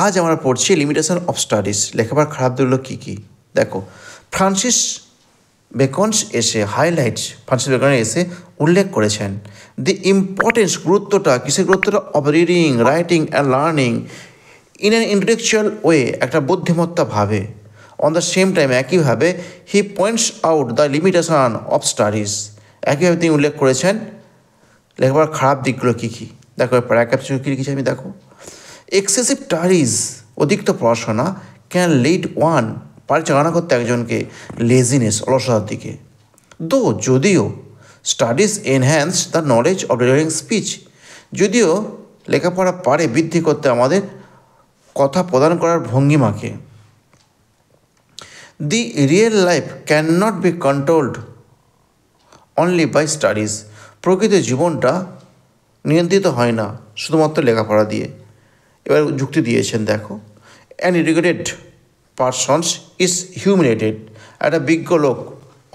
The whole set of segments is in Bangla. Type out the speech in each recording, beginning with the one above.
আজ আমরা পড়ছি লিমিটেশন অফ স্টাডিজ। লেখাপড়ার খারাপ দিকগুলো কী কী দেখো। ফ্রান্সিস বেকন এসে উল্লেখ করেছেন দি ইম্পর্টেন্স, গুরুত্বটা, কিসের গুরুত্বটা, of reading, writing and learning in an intellectual way, একটা বুদ্ধিমত্তা ভাবে। অন দ্য সেম টাইম একইভাবে he points out the limitation of studies, একইভাবে তিনি উল্লেখ করেছেন লেখাপড়ার খারাপ দিকগুলো কী কী। দেখো প্যারাগ্রাফ কী লিখেছি আমি, দেখো। এক্সেসিভ স্টাডিজ, অতিরিক্ত পড়াশোনা, ক্যান লিড ওয়ান, পরিচালনা করতে একজনকে লেজিনেস, অলসতার দিকে। যদিও studies enhance the knowledge of delivering speech, যদিও লেখাপড়া পারে বৃদ্ধি করতে আমাদের কথা প্রদান করার ভঙ্গিমাকে। The real life can not be controlled only by studies, প্রকৃত জীবনটা নিয়ন্ত্রিত হয় না শুধুমাত্র লেখাপড়া দিয়ে। এবার যুক্তি দিয়েছেন, দেখো। An educated persons is humiliated, একটা বিজ্ঞ লোক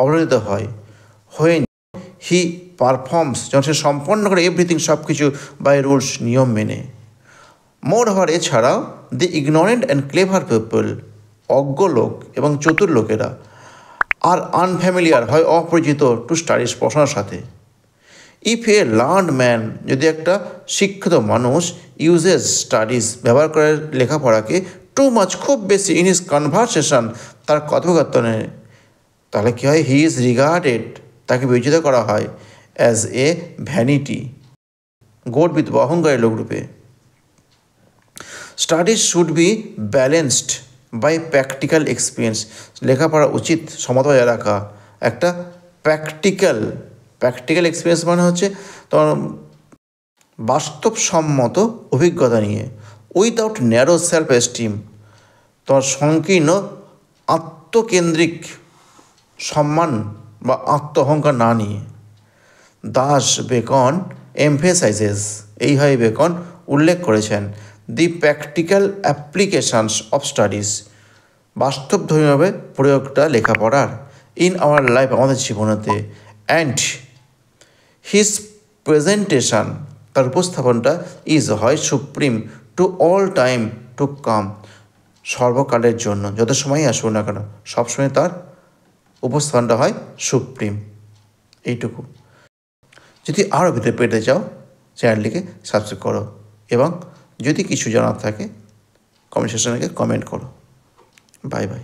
অবহেলিত হয় হোয়েন হি পারফর্মস, যখন সে সম্পন্ন করে এভরিথিং, সব কিছু বাই রুলস, নিয়ম মেনে। মোর ওভার, এছাড়াও দি ইগনোরেন্ট অ্যান্ড ক্লেভার পিপল, অজ্ঞ লোক এবং চতুর লোকেরা, আর আনফ্যামিলিয়ার, হয় অপরিচিত, টু স্টাডিজ, পড়াশোনার সাথে। ইফ এ লার্নড ম্যান, যদি একটা শিক্ষিত মানুষ ইউজেস স্টাডিজ, ব্যবহার করে লেখাপড়াকে, টু মাচ, খুব বেশি, ইন হিজ কনভারসেশন, তার কথোপকথনে, তাহলে কী হয়, হি ইজ রিগার্ডেড, তাকে বিবেচিত করা হয় অ্যাজ এ ভ্যানিটি, গর্বিত বা অহংকারী লোকরূপে। Studies should be balanced by practical experience, লেখাপড়া উচিত সমতা বজায় রাখা একটা প্র্যাকটিক্যাল এক্সপিরিয়েন্স, মানে হচ্ছে তোমার বাস্তবসম্মত অভিজ্ঞতা নিয়ে। উইদাউট ন্যারো সেলফ এস্টিম, তোমার সংকীর্ণ আত্মকেন্দ্রিক সম্মান বা আত্ম অহংকার না নিয়ে। দাস বেকন এমফেসাইজেস, এইভাবে বেকন উল্লেখ করেছেন দি প্র্যাকটিক্যাল অ্যাপ্লিকেশানস অফ স্টাডিজ, বাস্তবধর্মীভাবে প্রয়োগটা লেখাপড়ার, ইন আওয়ার লাইফ, আমাদের জীবনেতে। অ্যান্ড হিজ প্রেজেন্টেশন, তার উপস্থাপনটা, ইজ, হয়, supreme, to all time to come, সর্বকালের জন্য, যত সময়ই আসুক না কেন, সবসময় তার উপস্থাপনটা হয় সুপ্রিম। এইটুকু। যদি আরও ভিতরে পেতে চাও, চ্যানেলটিকে সাবস্ক্রাইব করো, এবং যদি কিছু জানার থাকে কমেন্ট সেকশনে কমেন্ট করো। Bye bye.